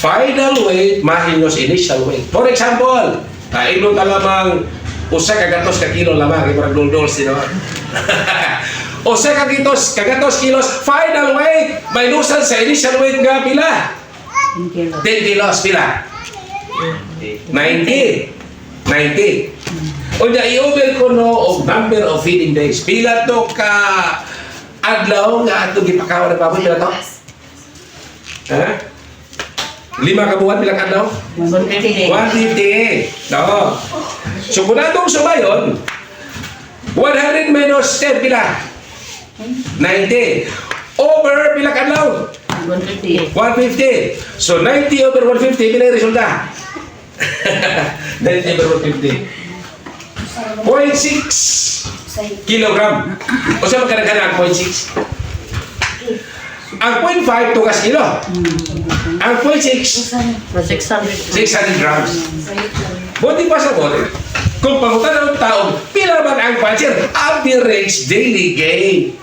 final weight mahingos initial weight. For example, ino ta lamang usa ka gatos ka kilo lamang imong dol-dol sino. Usa ka gatos kilos final weight minusan sa initial weight nga pila? 10 kilos pila? 90. Unya i-over ko no og number of feeding days. Pila to ka adlaw nga ato gipakaon ng baboy pila to? Ha? 5 ka buwan pila ka adlaw? 150. No. So kung atong sumayon 100 minus 10 pila? 90. Over pila ka adlaw? 150. So 90 over 150 pila yung resulta? 90 over 150. 0.6 kilogram. O siya magkana-kana ang 0.6? Ang 0.5 tugas kilo. Ang 0.6 600 grams. Buti pa sa bote. Kung pangutan ng taong, pila man ang puncher? Average daily gain.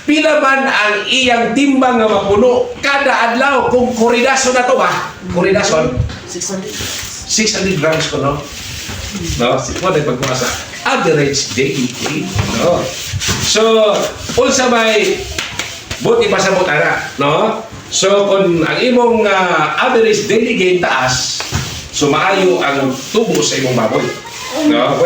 Pila man ang iyang timbang nga mapuno kada adlaw kung kuridason na to ba? Kuridason? 600 grams ko, no? No? Mo na pagmasa. Average daily gain. No? So, unsa may buti pa sa butana, no? So, kung ang imong average daily gain taas, so maayo ang tubo sa imong baboy. No?